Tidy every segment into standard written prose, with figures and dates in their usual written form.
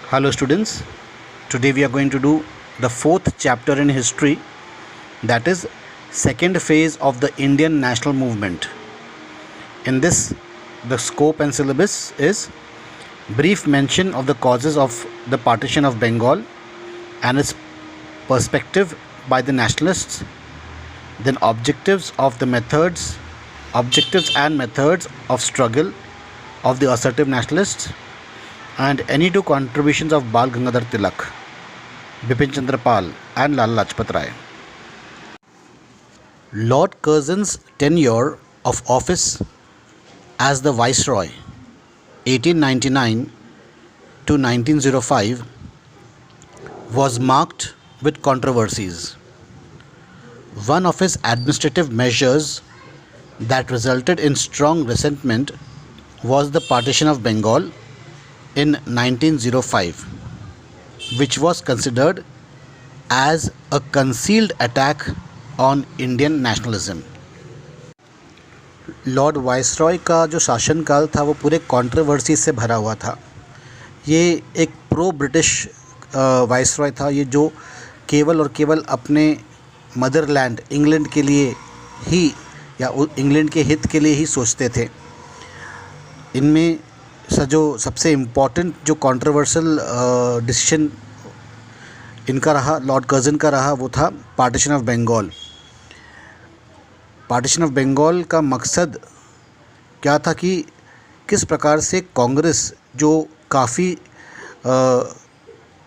Hello students, today we are going to do the fourth chapter in history, that is second phase of the Indian national movement. In this, the scope and syllabus is brief mention of the causes of the partition of Bengal and its perspective by the nationalists, then objectives and methods of struggle of the assertive nationalists, and any two contributions of Bal Gangadhar Tilak, Bipin Chandra Pal and Lala Lajpat Rai. Lord Curzon's tenure of office as the Viceroy 1899 to 1905 was marked with controversies. One of his administrative measures that resulted in strong resentment was the partition of Bengal in 1905, which was considered as a concealed attack on Indian nationalism. Lord viceroy का जो शासनकाल था वो पूरे controversy से भरा हुआ था। ये एक प्रो ब्रिटिश वाइसरॉय था, ये जो केवल और केवल अपने मदरलैंड इंग्लैंड के लिए ही या इंग्लैंड के हित के लिए ही सोचते थे। इनमें जो सबसे इम्पॉर्टेंट जो कंट्रोवर्शियल डिसीजन इनका रहा, लॉर्ड कर्जन का रहा, वो था partition of Bengal. Partition of Bengal का मकसद क्या था कि किस प्रकार से कांग्रेस जो काफ़ी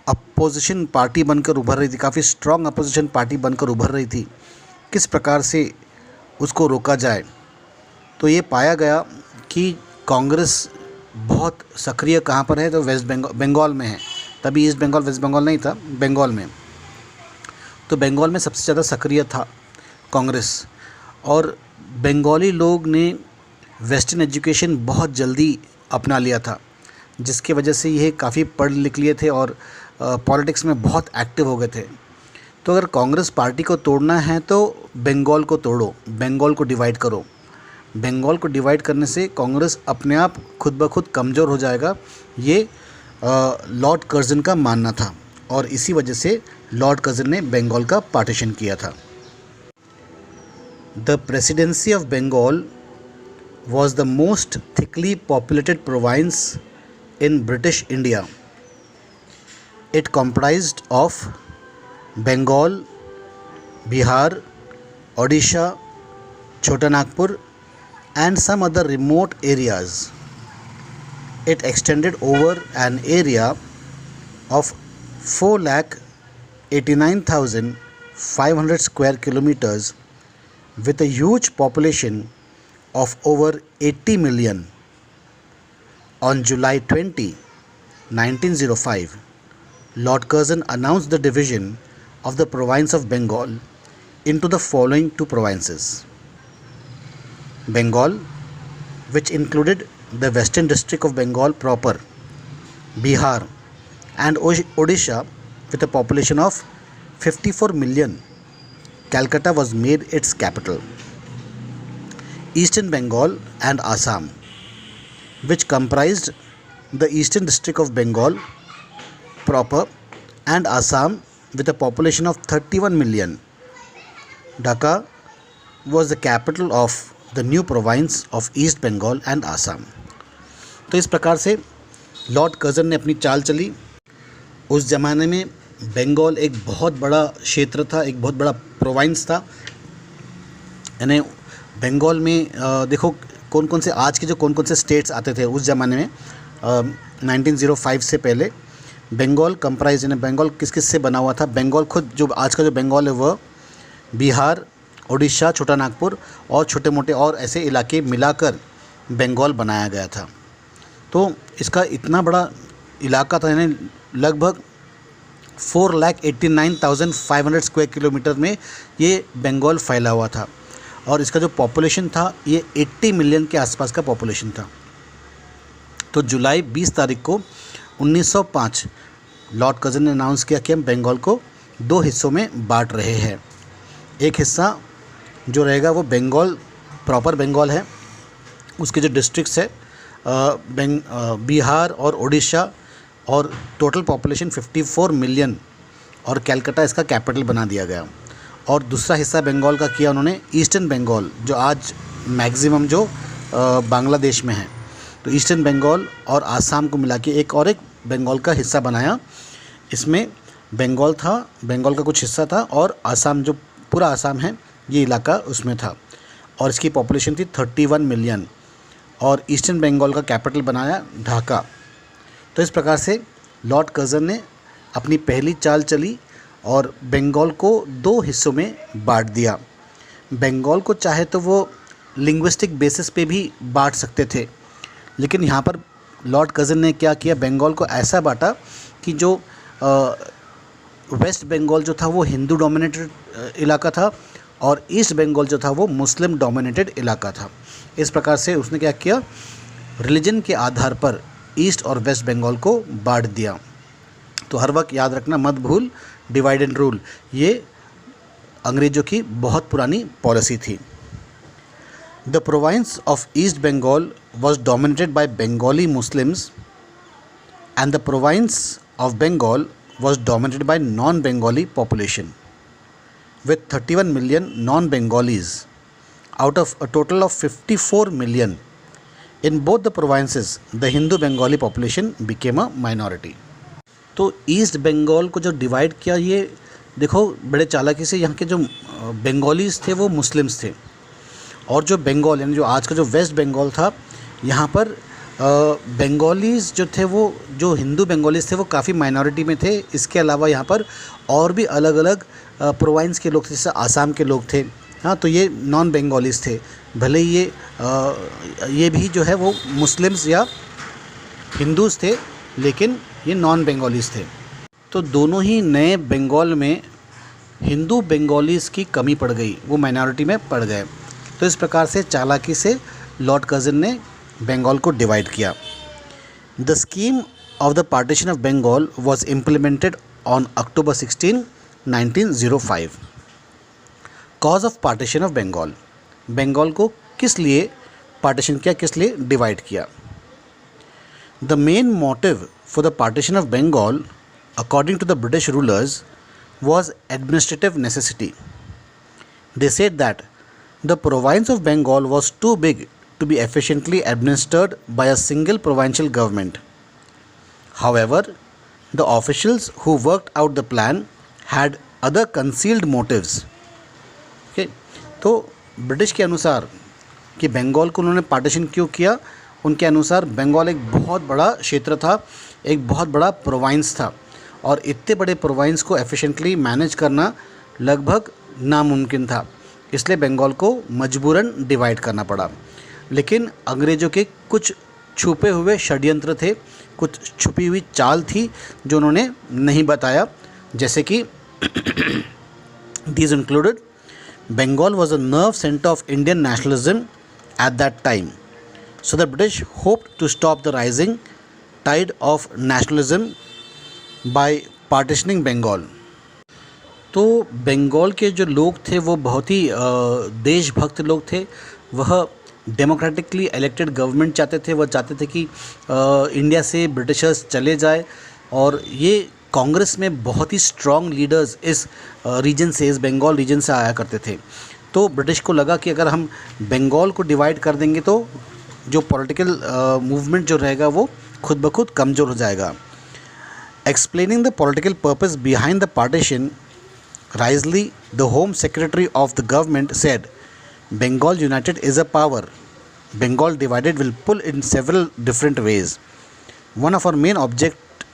अपोजिशन पार्टी बनकर उभर रही थी, काफ़ी स्ट्रॉन्ग अपोजिशन पार्टी बनकर उभर रही थी, किस प्रकार से उसको रोका जाए। तो ये पाया गया कि कांग्रेस बहुत सक्रिय कहाँ पर है, तो वेस्ट बंगाल में है। तभी ईस्ट बंगाल वेस्ट बंगाल नहीं था, बंगाल में। तो बंगाल में सबसे ज़्यादा सक्रिय था कांग्रेस, और बंगाली लोग ने वेस्टर्न एजुकेशन बहुत जल्दी अपना लिया था, जिसकी वजह से ये काफ़ी पढ़ लिख लिए थे और पॉलिटिक्स में बहुत एक्टिव हो गए थे। तो अगर कांग्रेस पार्टी को तोड़ना है तो बंगाल को तोड़ो, बंगाल को डिवाइड करो। बंगाल को डिवाइड करने से कांग्रेस अपने आप खुद ब खुद कमज़ोर हो जाएगा, ये लॉर्ड कर्जन का मानना था, और इसी वजह से लॉर्ड कर्जन ने बंगाल का पार्टीशन किया था। The presidency of Bengal was the most thickly populated province in British India. It comprised of Bengal, Bihar, Odisha, Chota Nagpur and some other remote areas. It extended over an area of 4,89,500 square kilometers with a huge population of over 80 million. On July 20, 1905, Lord Curzon announced the division of the province of Bengal into the following two provinces: Bengal, which included the western district of Bengal proper, Bihar and Odisha with a population of 54 million. Calcutta was made its capital. Eastern Bengal and Assam, which comprised the eastern district of Bengal proper and Assam with a population of 31 million. Dhaka was the capital of the new province of East Bengal and Assam. तो इस प्रकार से Lord Curzon ने अपनी चाल चली। उस ज़माने में बंगाल एक बहुत बड़ा क्षेत्र था, एक बहुत बड़ा प्रोविंस था। यानी बंगाल में देखो कौन कौन से आज के जो कौन कौन से स्टेट्स आते थे उस ज़माने में 1905 से पहले। बंगाल कंप्राइज, यानी बंगाल किस किस से बना हुआ था। बंगाल खुद जो आज का जो बंगाल है वह बिहार, उड़ीसा, छोटा नागपुर और छोटे मोटे और ऐसे इलाके मिलाकर बंगाल बनाया गया था। तो इसका इतना बड़ा इलाका था, यानी लगभग 4,89,500 स्क्वायर किलोमीटर में ये बंगाल फैला हुआ था, और इसका जो पॉपुलेशन था ये 80 मिलियन के आसपास का पॉपुलेशन था। तो जुलाई 20 तारीख को 1905 लॉर्ड कर्जन ने अनाउंस किया कि हम बंगाल को दो हिस्सों में बांट रहे हैं। एक हिस्सा जो रहेगा वो बंगाल प्रॉपर बंगाल है, उसके जो डिस्ट्रिक्ट्स है बिहार और उड़ीसा और टोटल पॉपुलेशन 54 मिलियन, और कैलकाटा इसका कैपिटल बना दिया गया। और दूसरा हिस्सा बंगाल का किया उन्होंने ईस्टर्न बंगाल, जो आज मैक्सिमम जो बांग्लादेश में है, तो ईस्टर्न बंगाल और आसाम को मिला के एक बंगाल का हिस्सा बनाया। इसमें बंगाल था, बंगाल का कुछ हिस्सा था, और आसाम जो पूरा आसाम है ये इलाका उसमें था, और इसकी पॉपुलेशन थी 31 मिलियन, और ईस्टर्न बंगाल का कैपिटल बनाया ढाका। तो इस प्रकार से लॉर्ड कर्जन ने अपनी पहली चाल चली और बंगाल को 2 हिस्सों में बांट दिया। बंगाल को चाहे तो वो लिंग्विस्टिक बेसिस पे भी बांट सकते थे, लेकिन यहाँ पर लॉर्ड कर्जन ने क्या किया, बंगाल को ऐसा बांटा कि जो वेस्ट बंगाल जो था वो हिंदू डोमिनेटेड इलाका था, और ईस्ट बंगाल जो था वो मुस्लिम डोमिनेटेड इलाका था। इस प्रकार से उसने क्या किया, रिलीजन के आधार पर ईस्ट और वेस्ट बंगाल को बांट दिया। तो हर वक्त याद रखना, मत भूल, डिवाइड एंड रूल, ये अंग्रेज़ों की बहुत पुरानी पॉलिसी थी। The province of East Bengal was dominated by Bengali Muslims, and the province of Bengal was dominated by non-Bengali population, with 31 million non-Bengalis out of a total of 54 million. In both the provinces, the Hindu Bengali population became a minority. तो east Bengal को जो divide किया, ये देखो बड़े चालाकी से, यहाँ के जो बंगालीज थे वो मुस्लिम्स थे, और जो बंगाल यानी जो आज का जो वेस्ट बंगाल था, यहाँ पर बंगालीज़ जो थे वो, जो हिंदू बंगालीज़ थे वो काफ़ी माइनॉरिटी में थे। इसके अलावा यहाँ पर और भी अलग अलग प्रोविंस के लोग थे, जैसे आसाम के लोग थे, हाँ, तो ये नॉन बंगालीज़ थे। भले ही ये भी जो है वो मुस्लिम्स या हिंदूज़ थे, लेकिन ये नॉन बंगालीज़ थे। तो दोनों ही नए बंगाल में हिंदू बंगालीज़ की कमी पड़ गई, वो माइनॉरिटी में पड़ गए। तो इस प्रकार से चालाकी से लॉर्ड कर्जन ने बंगाल को डिवाइड किया। The scheme of the partition of Bengal was implemented on October 16, 1905। Cause of partition of Bengal, Bengal को किस लिए पार्टीशन किया, किस लिए डिवाइड किया। The main motive for the partition of Bengal according to the British rulers was administrative necessity. They said that the province of Bengal was too big to be efficiently administered by a single provincial government. However, the officials who worked out the plan had other concealed motives. Okay, तो British के अनुसार कि बंगाल को उन्होंने partition क्यों किया, उनके अनुसार बंगाल एक बहुत बड़ा क्षेत्र था, एक बहुत बड़ा प्रोविंस था, और इतने बड़े प्रोविंस को एफिशिएंटली मैनेज करना लगभग नामुमकिन था, इसलिए बंगाल को मजबूरन डिवाइड करना पड़ा। लेकिन अंग्रेज़ों के कुछ छुपे हुए षड्यंत्र थे, कुछ छुपी हुई चाल थी जो उन्होंने नहीं बताया, जैसे कि these included Bengal was a nerve center of Indian nationalism at that time, so the British hoped to stop the rising tide of nationalism by partitioning Bengal. तो बंगाल के जो लोग थे वो बहुत ही देशभक्त लोग थे। वह डेमोक्रेटिकली इलेक्टेड गवर्नमेंट चाहते थे, वह चाहते थे कि इंडिया से ब्रिटिशर्स चले जाए, और ये कांग्रेस में बहुत ही स्ट्रॉन्ग लीडर्स इस रीजन से, इस बंगाल रीजन से आया करते थे। तो ब्रिटिश को लगा कि अगर हम बंगाल को डिवाइड कर देंगे तो जो पॉलिटिकल मूवमेंट जो रहेगा वो खुद ब खुद कमज़ोर हो जाएगा। Explaining the political purpose behind the partition, Risley, the Home Secretary of the government, said, Bengal united is a power. Bengal divided will pull in several different ways. One of our main object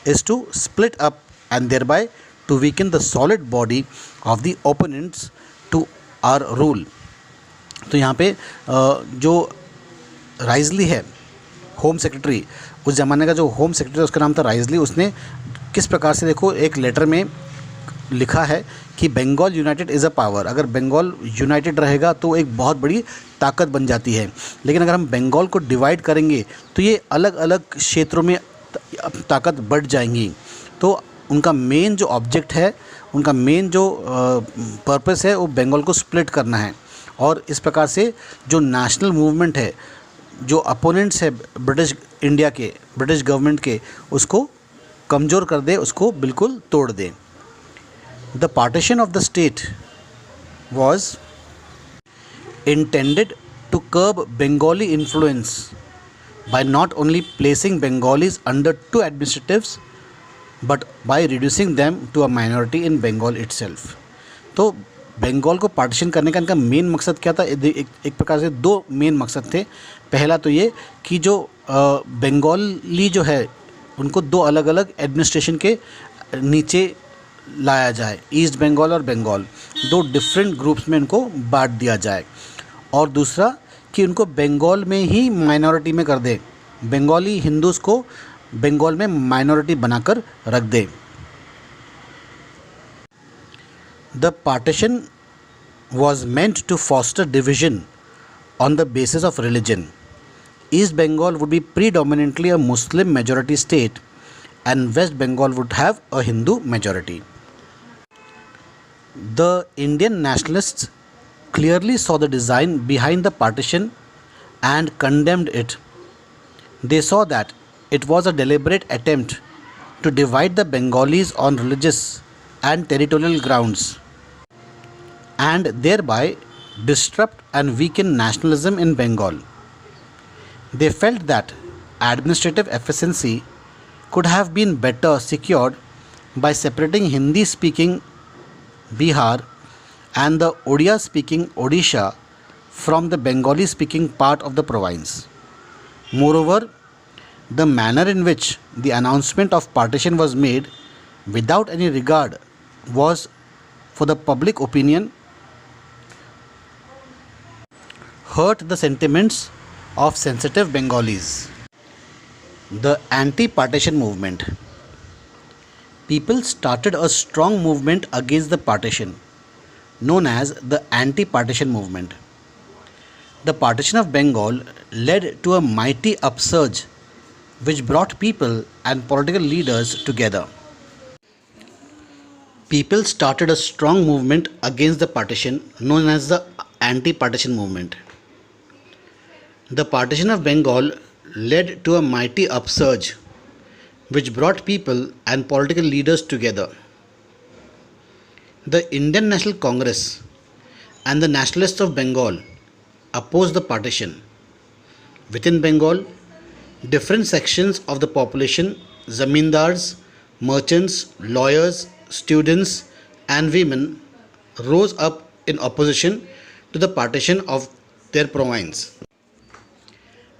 is to split up and thereby to weaken the solid body of the opponents to our rule. तो यहाँ पे जो राइजली है home secretary, उस ज़माने का जो home secretary उसका नाम था राइजली, उसने किस प्रकार से देखो एक लेटर में लिखा है कि Bengal united is a power. अगर बंगाल यूनाइटेड रहेगा तो एक बहुत बड़ी ताकत बन जाती है, लेकिन अगर हम बंगाल को डिवाइड करेंगे तो ये अलग अलग क्षेत्रों में ताकत बढ़ जाएंगी। तो उनका मेन जो ऑब्जेक्ट है, उनका मेन जो पर्पस है वो बंगाल को स्प्लिट करना है, और इस प्रकार से जो नेशनल मूवमेंट है जो अपोनेंट्स है ब्रिटिश गवर्नमेंट के, उसको कमज़ोर कर दे, उसको बिल्कुल तोड़ दे। The partition of the state was intended to curb Bengali influence by not only placing Bengalis under two administratives but by reducing them to a minority in Bengal itself। तो बंगाल को पार्टीशन करने का इनका मेन मकसद क्या था? एक प्रकार से दो मेन मकसद थे। पहला तो ये कि जो बंगाली जो है उनको दो अलग अलग एडमिनिस्ट्रेशन के नीचे लाया जाए, ईस्ट बंगाल और बंगाल, दो डिफरेंट ग्रुप्स में इनको बांट दिया जाए। और दूसरा कि उनको बंगाल में ही माइनॉरिटी में कर दे, बंगाली हिंदूज़ को बंगाल में माइनॉरिटी बनाकर रख दे। The partition was meant to foster division on the basis of religion. East Bengal would be predominantly a Muslim majority state and West Bengal would have a Hindu majority. The Indian nationalists clearly saw the design behind the partition and condemned it. They saw that it was a deliberate attempt to divide the Bengalis on religious and territorial grounds and thereby disrupt and weaken nationalism in Bengal. They felt that administrative efficiency could have been better secured by separating Hindi speaking Bihar and the Odia speaking Odisha from the Bengali speaking part of the province. Moreover, the manner in which the announcement of partition was made without any regard was for the public opinion hurt the sentiments of sensitive Bengalis. The anti-partition movement. People started a strong movement against the partition, known as the anti-partition movement. The partition of Bengal led to a mighty upsurge which brought people and political leaders together. People started a strong movement against the partition, known as the anti-partition movement. The partition of Bengal led to a mighty upsurge which brought people and political leaders together. The Indian National Congress and the Nationalists of Bengal opposed the partition. Within Bengal, different sections of the population, zamindars, merchants, lawyers, students and women rose up in opposition to the partition of their province.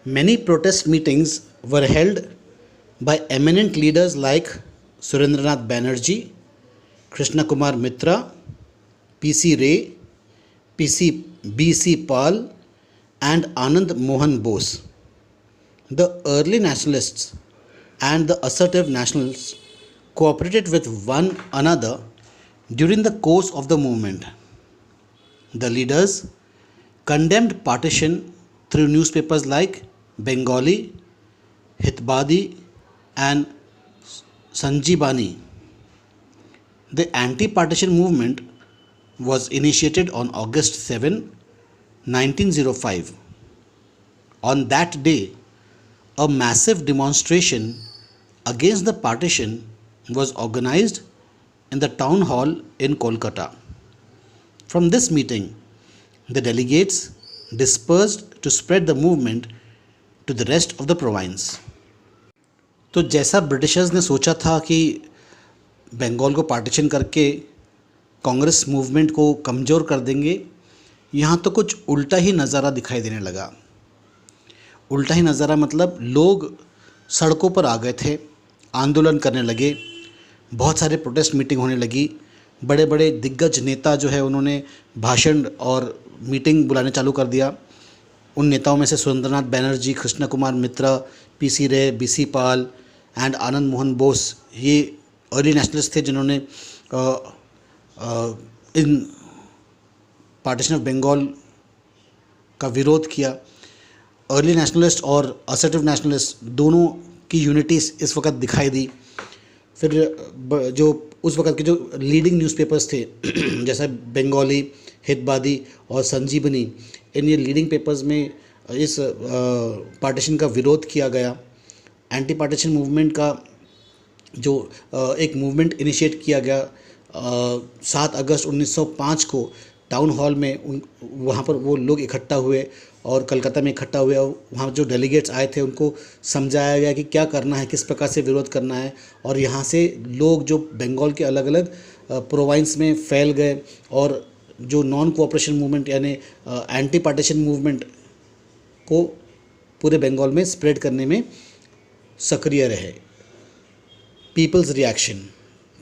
Many protest meetings were held by eminent leaders like Surendranath Banerjee, Krishna Kumar Mitra, P.C. Ray, B.C. Pal and Anand Mohan Bose. The early nationalists and the assertive nationals cooperated with one another during the course of the movement. The leaders condemned partition through newspapers like Bengali, Hitbadi and Sanjibani. The anti-partition movement was initiated on August 7, 1905. On that day, a massive demonstration against the partition was organized in the town hall in Kolkata. From this meeting, the delegates dispersed to spread the movement to the rest of the province. तो जैसा Britishers ने सोचा था कि बंगाल को partition करके Congress movement को कमज़ोर कर देंगे, यहाँ तो कुछ उल्टा ही नज़ारा दिखाई देने लगा। उल्टा ही नज़ारा मतलब लोग सड़कों पर आ गए थे, आंदोलन करने लगे, बहुत सारे प्रोटेस्ट मीटिंग होने लगी, बड़े बड़े दिग्गज नेता जो है उन्होंने भाषण और मीटिंग बुलाने चालू कर दिया। उन नेताओं में से सुरेंद्रनाथ बैनर्जी, कृष्ण कुमार मित्रा, पी.सी. रे, B.C. Pal and Anand Mohan Bose, ये अर्ली नेशनलिस्ट थे जिन्होंने इन पार्टीशन ऑफ बंगाल का विरोध किया। अर्ली नेशनलिस्ट और असर्टिव नेशनलिस्ट दोनों की यूनिटी इस वक्त दिखाई दी। फिर जो उस वक्त के जो लीडिंग न्यूज़पेपर्स थे जैसा बंगाली, हितबादी और संजीवनी, इन ये लीडिंग पेपर्स में इस पार्टीशन का विरोध किया गया। एंटी पार्टीशन मूवमेंट का जो एक मूवमेंट इनिशिएट किया गया 7 अगस्त 1905 को टाउन हॉल में वहाँ पर वो लोग इकट्ठा हुए और कलकत्ता में इकट्ठा हुए और वहाँ जो डेलीगेट्स आए थे उनको समझाया गया कि क्या करना है, किस प्रकार से विरोध करना है। और यहाँ से लोग जो बंगाल के अलग अलग प्रोविंस में फैल गए और जो नॉन कोऑपरेशन मूवमेंट यानी एंटी पार्टीशन मूवमेंट को पूरे बंगाल में स्प्रेड करने में सक्रिय रहे। पीपल्स रिएक्शन,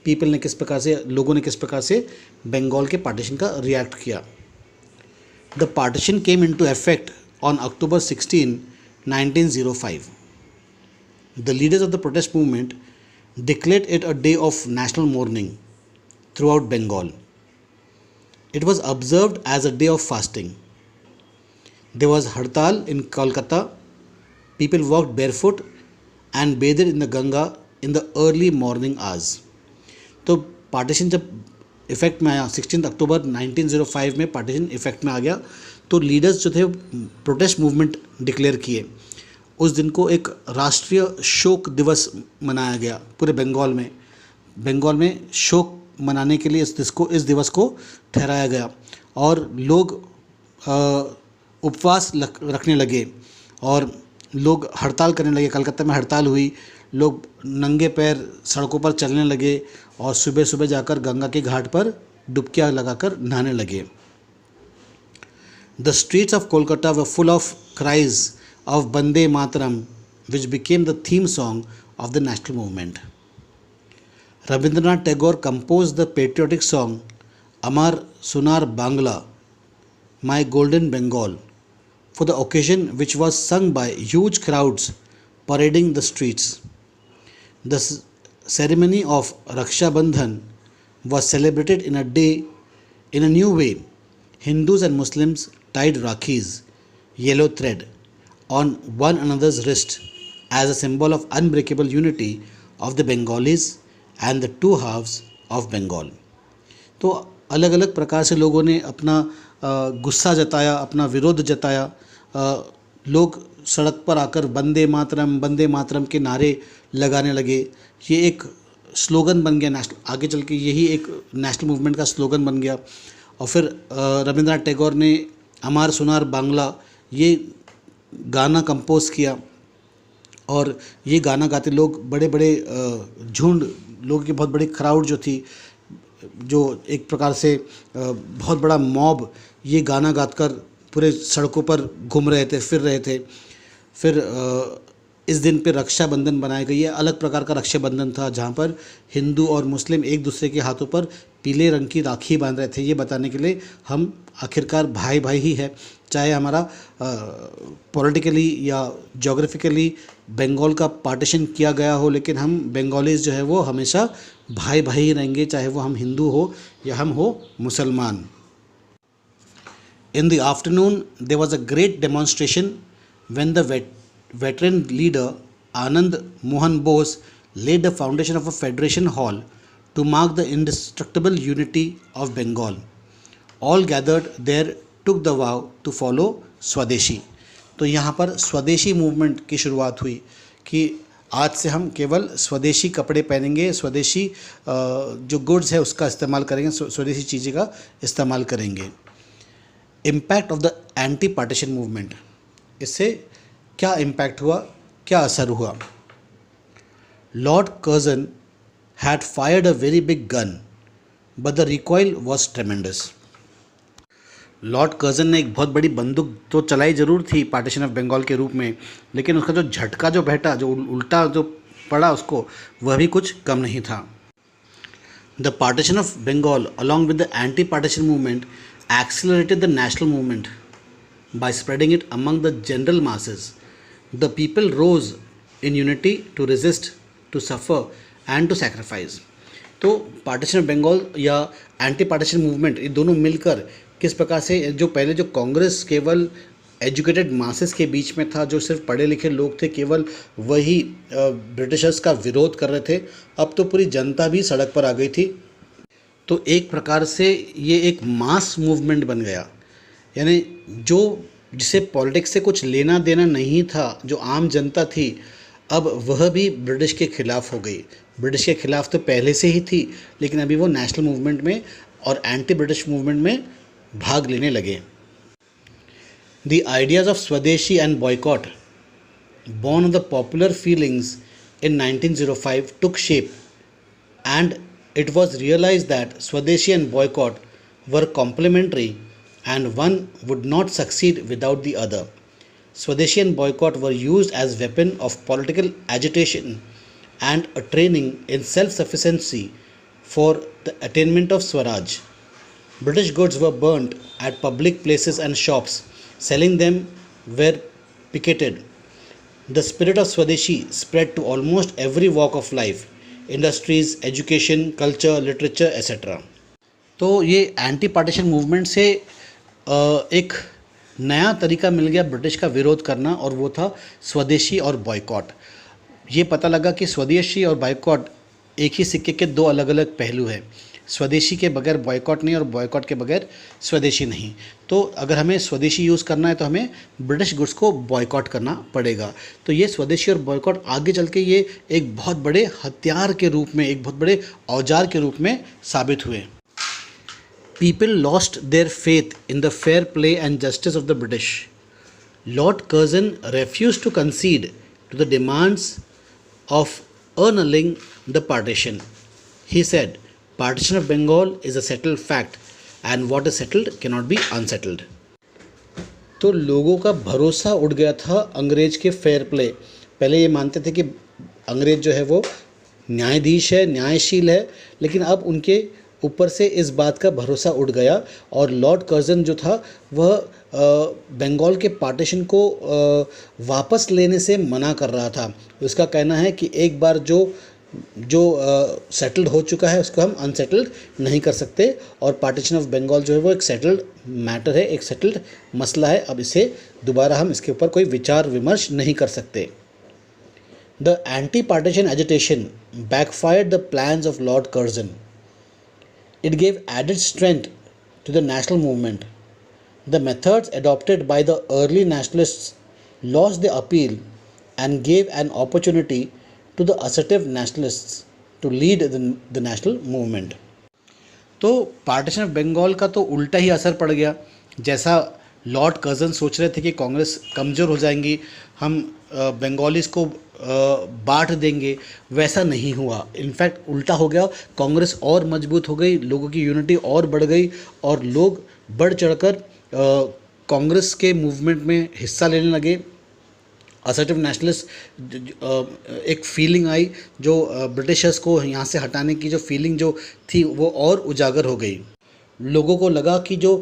पीपल ने किस प्रकार से, लोगों ने किस प्रकार से बंगाल के पार्टीशन का रिएक्ट किया। The partition came into effect on October 16, 1905. The leaders of the protest movement declared it a day of national mourning throughout Bengal. It was observed as a day of fasting. There was Hartal in Kolkata. People walked barefoot and bathed in the Ganga in the early morning hours. तो partition जब effect में आया 16 अक्टूबर 1905 में partition effect में आ गया तो leaders जो थे प्रोटेस्ट मूवमेंट डिक्लेयर किए। उस दिन को एक राष्ट्रीय शोक दिवस मनाया गया पूरे बंगाल में शोक मनाने के लिए इस दिवस को ठहराया गया और लोग उपवास रखने लगे और लोग हड़ताल करने लगे। कलकत्ता में हड़ताल हुई, लोग नंगे पैर सड़कों पर चलने लगे और सुबह सुबह जाकर गंगा के घाट पर डुबकियां लगाकर नहाने लगे। The streets of Kolkata were full of cries of Vande Mataram which became the theme song of the national movement. Rabindranath Tagore composed the patriotic song Amar Sunar Bangla, My Golden Bengal, for the occasion, which was sung by huge crowds parading the streets. The ceremony of Raksha Bandhan was celebrated in a new way. Hindus and Muslims tied Rakhis, yellow thread, on one another's wrist as a symbol of unbreakable unity of the Bengalis and the two halves of Bengal. तो अलग अलग प्रकार से लोगों ने अपना गुस्सा जताया, अपना विरोध जताया। लोग सड़क पर आकर वंदे मातरम के नारे लगाने लगे। ये एक स्लोगन बन गया नेशनल, आगे चल के यही एक नेशनल मूवमेंट का स्लोगन बन गया। और फिर रविंद्रनाथ टैगोर ने अमार सुनार बांग्ला ये गाना कंपोज किया और ये गाना गाते लोग बड़े बड़े झुंड लोगों की बहुत बड़ी क्राउड जो थी, जो एक प्रकार से बहुत बड़ा मॉब ये गाना गाकर पूरे सड़कों पर घूम रहे थे, फिर रहे थे। फिर इस दिन पे रक्षाबंधन बनाया गई है। अलग प्रकार का रक्षाबंधन था जहाँ पर हिंदू और मुस्लिम एक दूसरे के हाथों पर पीले रंग की राखी बांध रहे थे, ये बताने के लिए हम आखिरकार भाई भाई ही है। चाहे हमारा पॉलिटिकली या जोग्राफिकली बंगाल का पार्टीशन किया गया हो, लेकिन हम बंगालीज जो है वो हमेशा भाई भाई ही रहेंगे, चाहे वो हम हिंदू हो या हम हो मुसलमान। In the afternoon, there was a great demonstration when the veteran leader Anand Mohan Bose laid the foundation of a federation hall to mark the indestructible unity of Bengal. All gathered there took the vow to follow Swadeshi. तो यहाँ पर स्वदेशी movement की शुरुआत हुई कि आज से हम केवल स्वदेशी कपड़े पहनेंगे, स्वदेशी जो गुड्स है उसका इस्तेमाल करेंगे, स्वदेशी चीज़ें का इस्तेमाल करेंगे। Impact of the anti partition movement, इससे क्या इम्पैक्ट हुआ, क्या असर हुआ। Lord Curzon had fired a very big gun but the recoil was ट्रेमेंडस। Lord Curzon ने एक बहुत बड़ी बंदूक तो चलाई ज़रूर थी पार्टीशन ऑफ बंगाल के रूप में, लेकिन उसका जो झटका जो बैठा, जो उल्टा जो पड़ा उसको, वह भी कुछ कम नहीं था। The partition of Bengal along with the anti partition movement accelerated the national movement by spreading it among the general masses. The people rose in unity to resist, to suffer and to sacrifice. तो partition of Bengal या anti partition movement ये दोनों मिलकर किस प्रकार से, जो पहले जो कांग्रेस केवल एजुकेटेड मासेस के बीच में था, जो सिर्फ पढ़े लिखे लोग थे, केवल वही ब्रिटिशर्स का विरोध कर रहे थे, अब तो पूरी जनता भी सड़क पर आ गई थी। तो एक प्रकार से ये एक मास मूवमेंट बन गया, यानी जो जिसे पॉलिटिक्स से कुछ लेना देना नहीं था, जो आम जनता थी, अब वह भी ब्रिटिश के ख़िलाफ़ हो गई। ब्रिटिश के ख़िलाफ़ तो पहले से ही थी, लेकिन अभी वो नेशनल मूवमेंट में और एंटी ब्रिटिश मूवमेंट में भाग लेने लगे। द आइडियाज़ ऑफ स्वदेशी and boycott, born of the popular feelings in 1905, took shape, and it was realized that Swadeshi and boycott were complementary and one would not succeed without the other. Swadeshi and boycott were used as weapon of political agitation and a training in self-sufficiency for the attainment of Swaraj. British goods were burnt at public places and shops. Selling them were picketed. The spirit of Swadeshi spread to almost every walk of life, industries, education, culture, literature, etc. तो ये anti partition movement से एक नया तरीका मिल गया British का विरोध करना, और वो था स्वदेशी और बॉयकॉट। ये पता लगा कि स्वदेशी और बॉयकॉट एक ही सिक्के के दो अलग अलग पहलू हैं। स्वदेशी के बगैर बॉयकॉट नहीं और बॉयकॉट के बगैर स्वदेशी नहीं। तो अगर हमें स्वदेशी यूज़ करना है तो हमें ब्रिटिश गुड्स को बॉयकॉट करना पड़ेगा। तो ये स्वदेशी और बॉयकॉट आगे चल के ये एक बहुत बड़े हथियार के रूप में, एक बहुत बड़े औजार के रूप में साबित हुए। People lost their faith in the fair play and justice of the British. Lord Curzon refuse to concede to the demands of annulling the partition. He said, partition of Bengal is a settled fact and what is settled cannot be unsettled. तो लोगों का भरोसा उठ गया था अंग्रेज के fair play. पहले ये मानते थे कि अंग्रेज जो है वो न्यायाधीश है, न्यायशील है, लेकिन अब उनके ऊपर से इस बात का भरोसा उठ गया और लॉर्ड कर्जन जो था वह बंगाल के पार्टीशन को वापस लेने से मना कर रहा था। उसका कहना है कि एक बार जो सेटल्ड हो चुका है उसको हम अनसेटल्ड नहीं कर सकते, और पार्टीशन ऑफ बंगाल जो है वो एक सेटल्ड मैटर है, एक सेटल्ड मसला है। अब इसे दोबारा हम इसके ऊपर कोई विचार विमर्श नहीं कर सकते। The anti partition agitation backfired the plans of Lord Curzon. It gave added strength to the national movement. The methods adopted by the early nationalists lost their appeal and gave an opportunity to the assertive nationalists to lead the national movement. तो partition of Bengal का तो उल्टा ही असर पड़ गया। जैसा Lord Curzon सोच रहे थे कि कांग्रेस कमज़ोर हो जाएंगी, हम बंगालीज को बांट देंगे, वैसा नहीं हुआ। इनफैक्ट उल्टा हो गया, कांग्रेस और मजबूत हो गई, लोगों की यूनिटी और बढ़ गई और लोग बढ़ चढ़कर कांग्रेस के मूवमेंट में हिस्सा लेने लगे। असर्टिव नेशनलिस्ट एक फीलिंग आई जो ब्रिटिशर्स को यहाँ से हटाने की जो फीलिंग जो थी वो और उजागर हो गई। लोगों को लगा कि जो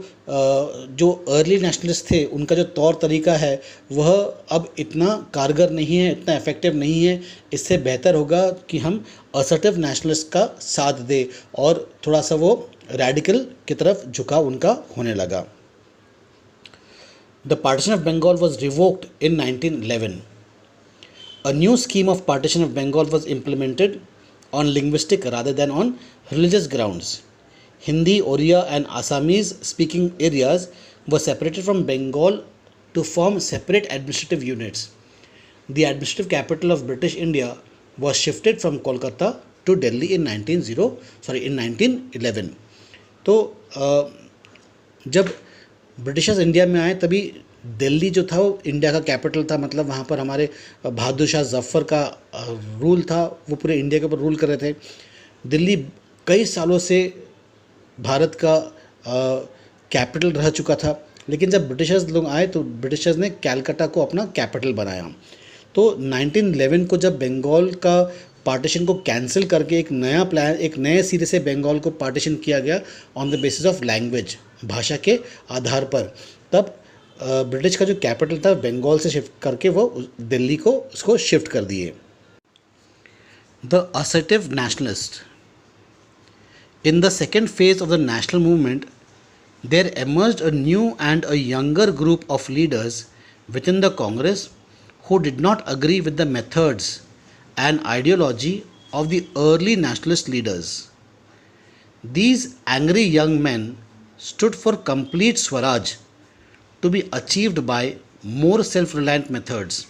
अर्ली नेशनलिस्ट थे उनका जो तौर तरीका है वह अब इतना कारगर नहीं है, इतना इफ़ेक्टिव नहीं है। इससे बेहतर होगा कि हम असर्टिव नेशनलिस्ट का साथ दें, और थोड़ा सा वो रेडिकल की तरफ झुकाव उनका होने लगा। The partition of Bengal was revoked in 1911. A new scheme of partition of Bengal was implemented on linguistic rather than on religious grounds. Hindi, Oriya and Assamese speaking areas were separated from Bengal to form separate administrative units. The administrative capital of British India was shifted from Kolkata to Delhi in 1911. तो जब Britishers India में आए तभी दिल्ली जो था वो India का capital था। मतलब वहाँ पर हमारे बहादुर शाह जफ़र का रूल था, वो पूरे इंडिया के ऊपर रूल कर रहे थे। दिल्ली कई सालों से भारत का कैपिटल रह चुका था, लेकिन जब ब्रिटिशर्स लोग आए तो ब्रिटिशर्स ने कैलकाटा को अपना कैपिटल बनाया। तो 1911 को जब बंगाल का पार्टीशन को कैंसिल करके एक नया प्लान, एक नए सिरे से बंगाल को पार्टीशन किया गया on the basis of language, भाषा के आधार पर, तब ब्रिटिश का जो कैपिटल था बंगाल से शिफ्ट करके वो दिल्ली को उसको शिफ्ट कर दिए। The assertive nationalist in the second phase of the national movement there emerged a new and a younger group of leaders within the Congress who did not agree with the methods and ideology of the early nationalist leaders. These angry young men stood for complete Swaraj, to be achieved by more self-reliant methods.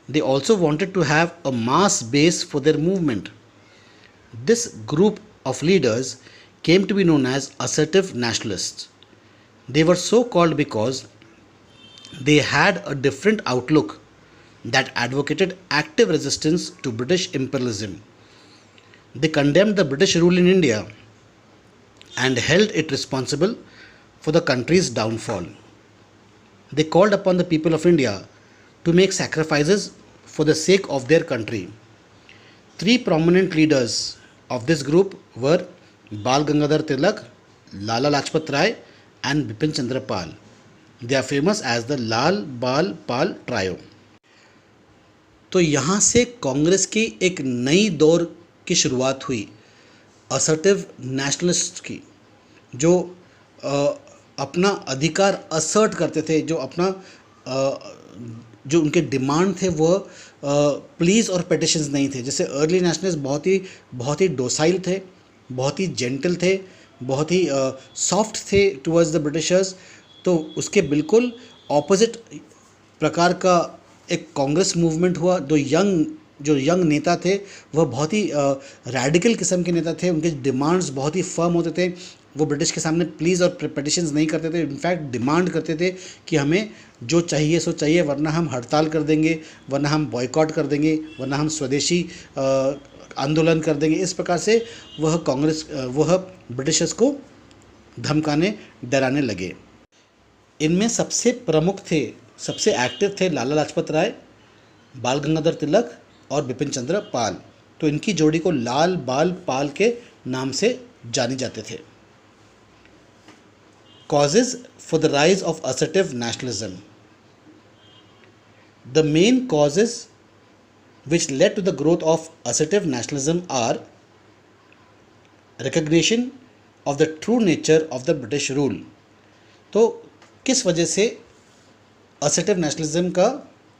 They also wanted to have a mass base for their movement. This group of leaders came to be known as assertive nationalists. They were so called because they had a different outlook that advocated active resistance to British imperialism. They condemned the British rule in India and held it responsible for the country's downfall. They called upon the people of India to make sacrifices for the sake of their country. Three prominent leaders of this group were Bal Gangadhar Tilak, Lala Lajpat Rai, and Bipin Chandra Pal. They are famous as the Lal Bal Pal Trio. तो यहाँ से कांग्रेस की एक नई दौर की शुरुआत हुई असर्टिव नेशनलिस्ट की, जो अपना अधिकार असर्ट करते थे, जो अपना जो उनके डिमांड थे वो प्लीज़ और पेटिशंस नहीं थे. जैसे अर्ली नेशनलिस्ट बहुत ही डोसाइल थे, बहुत ही जेंटल थे, बहुत ही सॉफ्ट थे टुवर्ड्स द ब्रिटिशर्स. तो उसके बिल्कुल ऑपोजिट प्रकार का एक कांग्रेस मूवमेंट हुआ. जो यंग नेता थे वह बहुत ही रैडिकल किस्म के नेता थे. उनके डिमांड्स बहुत ही फर्म होते थे. वो ब्रिटिश के सामने प्लीज़ और पेटिशंस नहीं करते थे. इनफैक्ट डिमांड करते थे कि हमें जो चाहिए सो चाहिए, वरना हम हड़ताल कर देंगे, वरना हम बॉयकॉट कर देंगे, वरना हम स्वदेशी आंदोलन कर देंगे. इस प्रकार से वह ब्रिटिशर्स को धमकाने डराने लगे. इनमें सबसे प्रमुख थे, सबसे एक्टिव थे लाला लाजपत राय, बाल गंगाधर तिलक और बिपिन चंद्र पाल. तो इनकी जोड़ी को लाल बाल पाल के नाम से जाने जाते थे. Causes for the rise of assertive nationalism. The main causes which led to the growth of assertive nationalism are recognition of the true nature of the British rule. तो किस वजह से असर्टिव नेशनलिज्म का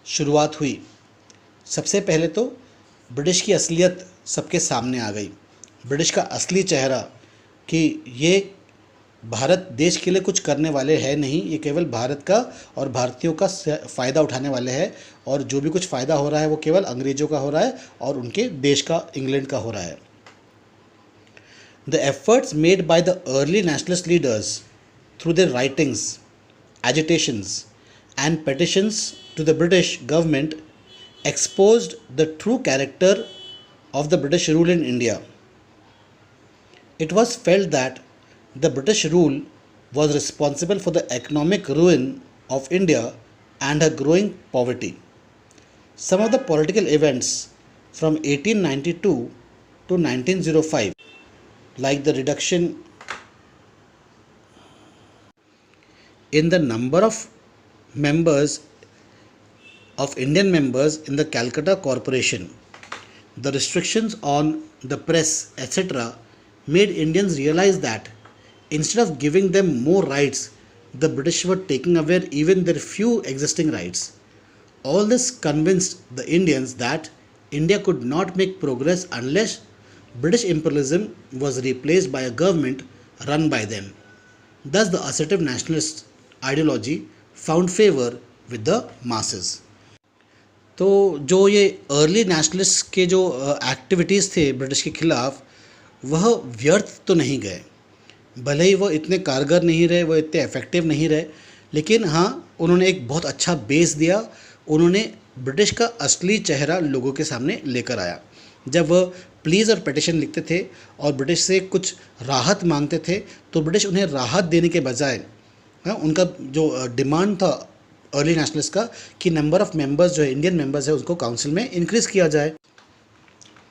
शुरुआत हुई? सबसे पहले तो ब्रिटिश की असलियत सबके सामने आ गई. ब्रिटिश का असली चेहरा कि ये भारत देश के लिए कुछ करने वाले हैं नहीं, ये केवल भारत का और भारतीयों का फ़ायदा उठाने वाले हैं, और जो भी कुछ फ़ायदा हो रहा है वो केवल अंग्रेज़ों का हो रहा है और उनके देश का, इंग्लैंड का हो रहा है. The efforts made by the early nationalist leaders through their writings, agitations and petitions to the British government exposed the true character of the British rule in India. It was felt that the British rule was responsible for the economic ruin of India and her growing poverty. Some of the political events from 1892 to 1905, like the reduction in the number of members of Indian members in the Calcutta Corporation, the restrictions on the press, etc., made Indians realize that instead of giving them more rights, the British were taking away even their few existing rights. All this convinced the Indians that India could not make progress unless British imperialism was replaced by a government run by them. Thus, the assertive nationalist ideology found favor with the masses. तो जो ये early nationalist के जो activities थे British के खिलाफ, वह व्यर्थ तो नहीं गए. भले ही वो इतने कारगर नहीं रहे, वो इतने इफ़ेक्टिव नहीं रहे, लेकिन हाँ, उन्होंने एक बहुत अच्छा बेस दिया. उन्होंने ब्रिटिश का असली चेहरा लोगों के सामने लेकर आया. जब वह प्लीज़ और पेटिशन लिखते थे और ब्रिटिश से कुछ राहत मांगते थे, तो ब्रिटिश उन्हें राहत देने के बजाय उनका जो डिमांड था अर्ली नेशनलिस्ट का कि नंबर ऑफ़ मेंबर्स जो है, इंडियन मेंबर्स है, उसको काउंसिल में इंक्रीज़ किया जाए.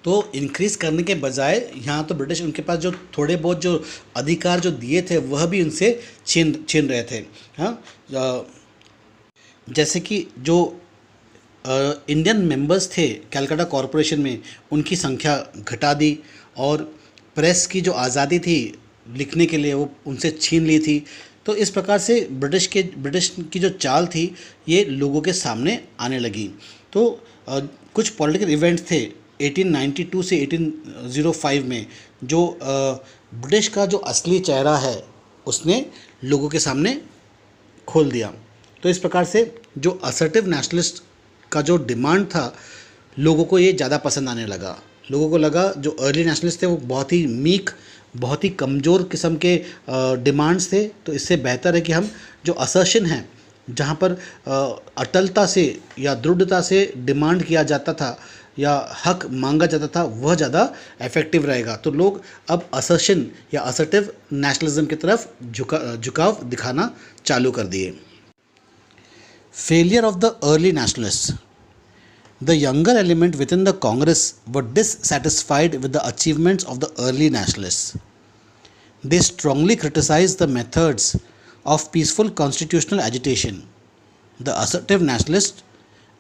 तो इंक्रीज़ करने के बजाय यहाँ तो ब्रिटिश उनके पास जो थोड़े बहुत जो अधिकार जो दिए थे वह भी उनसे छीन रहे थे. हाँ, जैसे कि जो इंडियन मेंबर्स थे कैलकाटा कॉरपोरेशन में, उनकी संख्या घटा दी, और प्रेस की जो आज़ादी थी लिखने के लिए वो उनसे छीन ली थी. तो इस प्रकार से ब्रिटिश की जो चाल थी ये लोगों के सामने आने लगी. तो कुछ पॉलिटिकल इवेंट्स थे 1892 से 1805 में, जो ब्रिटिश का जो असली चेहरा है उसने लोगों के सामने खोल दिया. तो इस प्रकार से जो असर्टिव नेशनलिस्ट का जो डिमांड था, लोगों को ये ज़्यादा पसंद आने लगा। लोगों को लगा जो अर्ली नेशनलिस्ट थे वो बहुत ही मीक, बहुत ही कमज़ोर किस्म के डिमांड्स थे, तो इससे बेहतर है कि हम जो असर्शन है, जहाँ पर अटलता से या दृढ़ता से डिमांड किया जाता था या हक मांगा जाता था, वह ज़्यादा इफेक्टिव रहेगा। तो लोग अब असर्शन या असर्टिव नेशनलिज्म की तरफ झुकाव दिखाना चालू कर दिए। Failure of the early nationalists. The younger element within the Congress were dissatisfied with the achievements of the early nationalists. They strongly criticized the methods of peaceful constitutional agitation. The assertive nationalists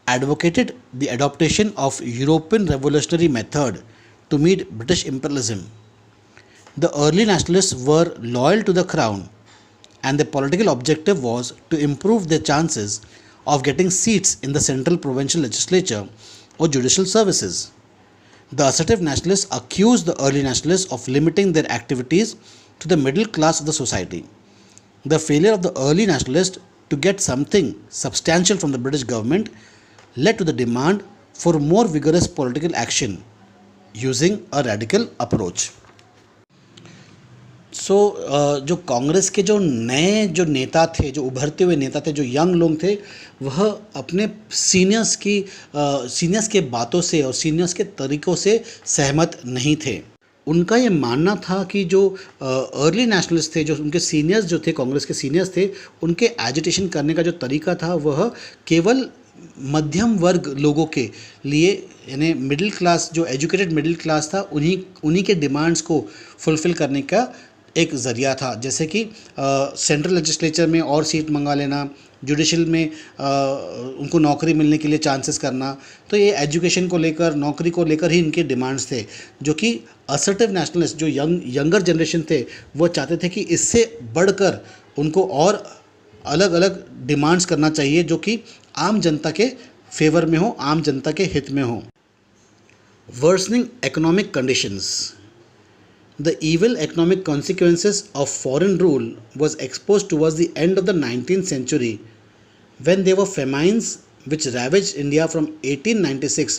advocated the adoption of European revolutionary method to meet British imperialism. The early nationalists were loyal to the crown, and their political objective was to improve their chances of getting seats in the central provincial legislature or judicial services. The assertive nationalists accused the early nationalists of limiting their activities to the middle class of the society. The failure of the early nationalists to get something substantial from the British government led to the demand for more vigorous political action using a radical approach. जो कांग्रेस के जो नए जो नेता थे, जो उभरते हुए नेता थे, जो यंग लोग थे, वह अपने सीनियर्स के बातों से और सीनियर्स के तरीक़ों से सहमत नहीं थे। उनका ये मानना था कि जो अर्ली नेशनलिस्ट थे, जो उनके सीनियर्स जो थे, कांग्रेस के सीनियर्स थे, उनके एजिटेशन करने का जो तरीका था वह केवल मध्यम वर्ग लोगों के लिए, यानी मिडिल क्लास, जो एजुकेटेड मिडिल क्लास था, उन्हीं के डिमांड्स को फुलफ़िल करने का एक ज़रिया था। जैसे कि सेंट्रल लेजिस्लेचर में और सीट मंगा लेना, जुडिशल में उनको नौकरी मिलने के लिए चांसेस करना। तो ये एजुकेशन को लेकर, नौकरी को लेकर ही इनके डिमांड्स थे, जो कि असर्टिव नेशनलिस्ट जो यंगर जनरेशन थे वो चाहते थे कि इससे बढ़कर उनको और अलग अलग डिमांड्स करना चाहिए जो कि आम जनता के फेवर में हो, आम जनता के हित में हो। Worsening economic conditions. The evil economic consequences of foreign rule was exposed towards the end of the 19th century when there were famines which ravaged India from 1896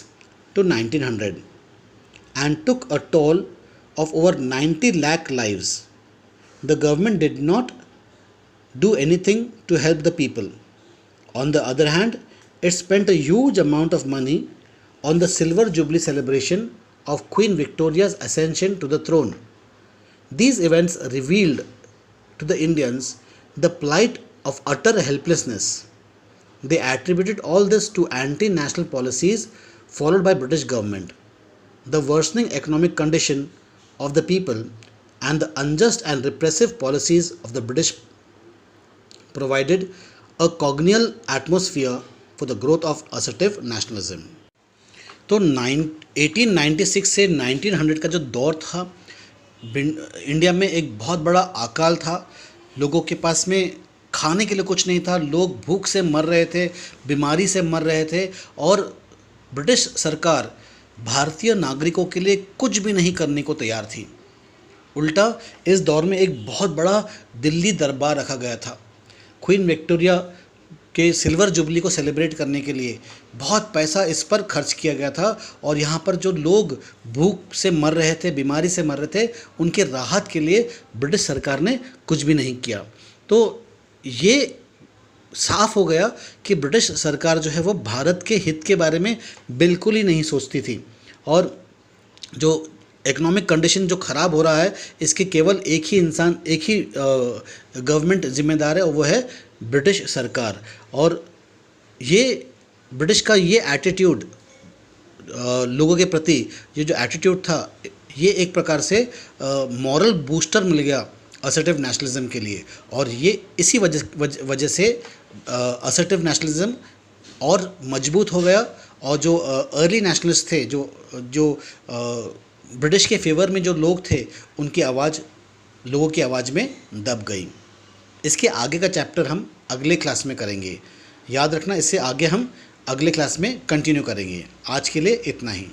to 1900 and took a toll of over 90 lakh lives. The government did not do anything to help the people. On the other hand, it spent a huge amount of money on the Silver Jubilee celebration of Queen Victoria's ascension to the throne. These events revealed to the Indians the plight of utter helplessness. They attributed all this to anti-national policies followed by British government, the worsening economic condition of the people, and the unjust and repressive policies of the British provided a congenial atmosphere for the growth of assertive nationalism. तो 1896 से 1900 का जो दौर था, India में एक बहुत बड़ा अकाल था। लोगों के पास में खाने के लिए कुछ नहीं था, लोग भूख से मर रहे थे, बीमारी से मर रहे थे, और ब्रिटिश सरकार भारतीय नागरिकों के लिए कुछ भी नहीं करने को तैयार थी। उल्टा इस दौर में एक बहुत बड़ा दिल्ली दरबार रखा गया था। क्वीन विक्टोरिया के सिल्वर जुबली को सेलिब्रेट करने के लिए बहुत पैसा इस पर खर्च किया गया था, और यहाँ पर जो लोग भूख से मर रहे थे, बीमारी से मर रहे थे, उनके राहत के लिए ब्रिटिश सरकार ने कुछ भी नहीं किया। तो ये साफ हो गया कि ब्रिटिश सरकार जो है वो भारत के हित के बारे में बिल्कुल ही नहीं सोचती थी, और जो इकोनॉमिक कंडीशन जो ख़राब हो रहा है, इसके केवल एक ही गवर्नमेंट जिम्मेदार है, और वो है ब्रिटिश सरकार। और ये ब्रिटिश का ये एटीट्यूड लोगों के प्रति, ये जो एटीट्यूड था, ये एक प्रकार से मॉरल बूस्टर मिल गया असर्टिव नेशनलिज्म के लिए, और ये इसी वजह से असर्टिव नेशनलिज्म और मजबूत हो गया। और जो अर्ली नेशनलिस्ट थे, जो ब्रिटिश के फेवर में जो लोग थे, उनकी आवाज़ लोगों की आवाज़ में दब गई। इसके आगे का चैप्टर हम अगले क्लास में करेंगे। याद रखना, इससे आगे हम अगले क्लास में कंटिन्यू करेंगे। आज के लिए इतना ही।